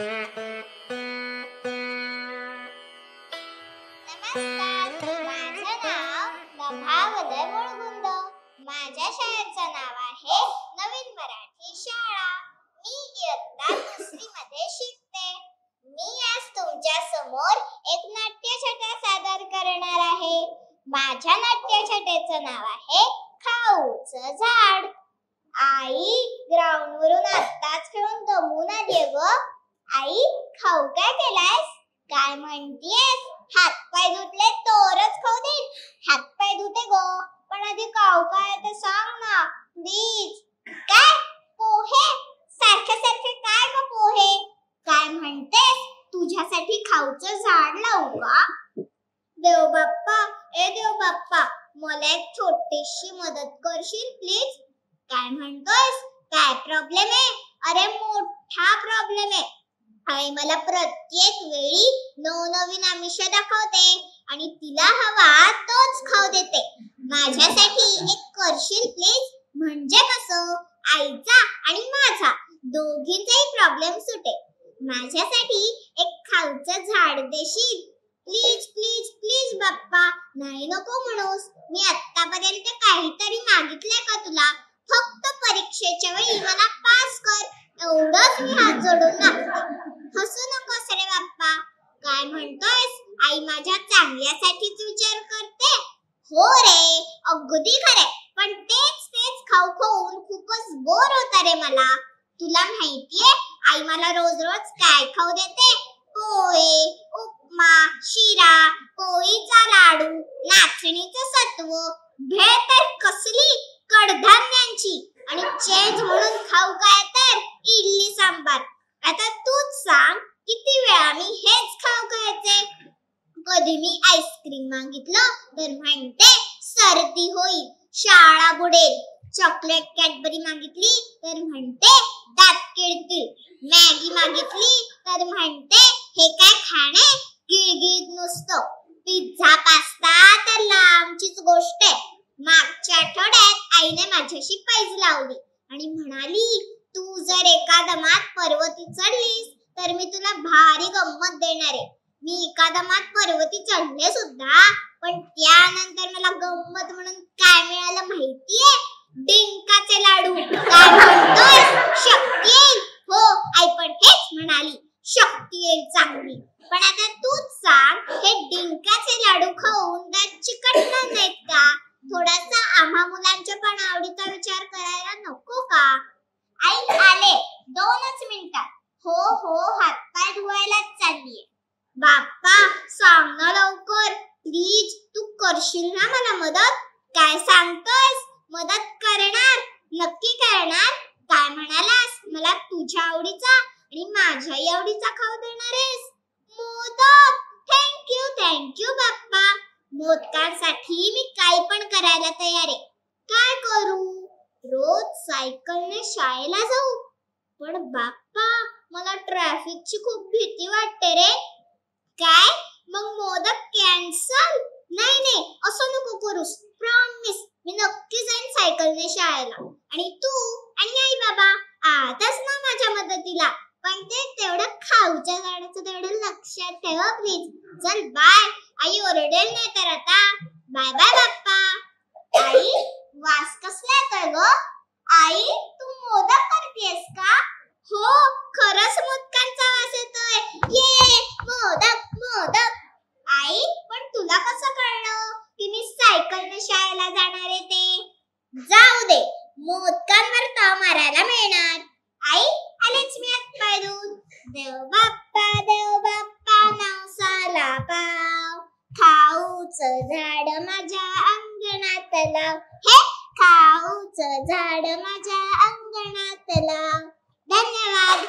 नमस्कार, माझं नाव नभावदय मुळगुंद. माझ्या शाळेचं नाव आहे नवीन मराठी शाळा. मी इयत्ता 2री मध्ये शिकते. मी आज तुमच्या समोर एक नाट्यछटा सादर करणार आहे. माझ्या नाट्यछटेचं नाव आहे खाऊचं झाड. आई ग्राउंडवरून आत्ताच खेळून दमून आलीये ग. आई, खाऊ काय केलायस? काय म्हणतीयस? हातपाय धुतले तरच खाऊ देईन. हातपाय धुते ग, पण आधी खाऊ काय ते सांग ना प्लीज. काय पोहे? सारखे सारखे काय ग पोहे? काय म्हणतेस? तुझ्यासाठी खाऊचं झाड लावू का? देव बाप्पा, ए देव बाप्पा, मला एक छोटीशी मदत करशील प्लीज? काय म्हणतोयस? काय प्रॉब्लेम आहे? अरे मोठा प्रॉब्लेम आहे. आई मला प्रत्येक वेळी नवनवीन आमिष दाखवते आणि तिला हवा तोच खाऊ देते. माझ्यासाठी एक करशील प्लीज? म्हणजे कसं? आईचा आणि माझा दोघींचाही प्रॉब्लेम सुटे. माझ्यासाठी एक खाऊचं झाड देशील? प्लीज प्लीज प्लीज बाप्पा. नाही नको म्हणूस. मी आतापर्यंत काहीतरी मागितलंय का तुला? फक्त परीक्षेच्या वेळी मला पास कर, एवढंच मी हात जोडून मागते. हसू नकोस रे बाप्पा. काय म्हणतोयस? आई माझ्या चांगल्यासाठीच विचार करते. हो रे, अगदी खरे. पण तेच तेच खाऊ खाऊन खूपच बोर होतं रे मला. तुला माहितीये आई मला रोज रोज काय खाऊ देते? पोहे, उपमा, शिरा, पोळीचा लाडू, नाचणीचं सत्व, भेळ तर कसली कडधान्यांची, आणि चेंज म्हणून खाऊ काय तर इडली सांबार. आता तूच सांग, किती वेळा मी हेच खाऊ खायचे? कधी मी आईस्क्रीम मागितलं तर म्हणते सर्दी होईल, शाळा बुडेल. चॉकलेट कॅडबरी मागितली तर म्हणते दात किडतील. मॅगी मागितली तर म्हणते हे काय खाणे, गिळगिळीत नुसतं. पिझ्झा पास्ता तर लांबचीच गोष्ट आहे. मागच्या आठवड्यात आईने माझ्याशी पैज लावली आणि म्हणाली, तू जर एका दमात पर्वती चढलीस तर मी तुला भारी गंमत देणार आहे. मी एका दमात पर्वती चढले सुद्धा, पण त्यानंतर मला गंमत म्हणून काय मिळालं माहितीये? डिंकाचे लाडू. काय म्हणतोय? शक्ती येईल? हो, आई पण हेच म्हणाली, शक्ती येईल चांगली. पण आता तूच सांग, हे डिंकाचे लाडू खाऊन दात चिकटणार नाहीत का? थोडासा आम्हा मुलांच्या पण आवडीचा विचार करायला नको का? आई आले, 2च मिनिटात. हो हो, हातपाय धुवायलाच चाललीये. बाप्पा सांग ना लवकर प्लीज. तू करशील ना मला मदत? काय सांगतोयस? मदत करणार? नक्की करणार? काय म्हणालास? मला तुझ्या आवडीचा आणि माझ्याही आवडीचा खाऊ देणार आहेस? मोदक. थँक्यू थँक्यू बाप्पा. मोदकांसाठी मी काही पण करायला तयार आहे. काय करू? रोज सायकलने शाळेला जाऊ? पण बाप्पा मला ट्रॅफिकची खूप भीती वाटते रे. काय? मग मोदक कॅन्सल? नाही नाही, असं नको करूस. प्रॉमिस, मी नक्की जाईन सायकलने शाळेला. आणि तू आणि आई बाबा आताच ना माझ्या मदतीला. पण ते तेवढं खाऊच्या झाडाचं तेवढं लक्षात ठेवा प्लीज. चल बाय. आई ओरडेल नाही तर आता. बाय बाय बाप्पा. आई, वास कसला येतोय ग? आई, तू मोदक करतेस का? हो, खरंच मोदकांचा वास येतोय. ये मोदक मोदक. आई, पण तुला कसं कळलं की मी सायकलने शाळेला जाणार आहे ते? जाऊ दे, मोदकांवर ताव मारायला मिळणार. आई, आलेच मी हातपाय धुवून. देव बाप्पा नवसाला पाव. खाऊचं झाड माझ्या अंगणात लाव. हे खाऊचं झाड माझ्या अंगणात लाव. धन्यवाद.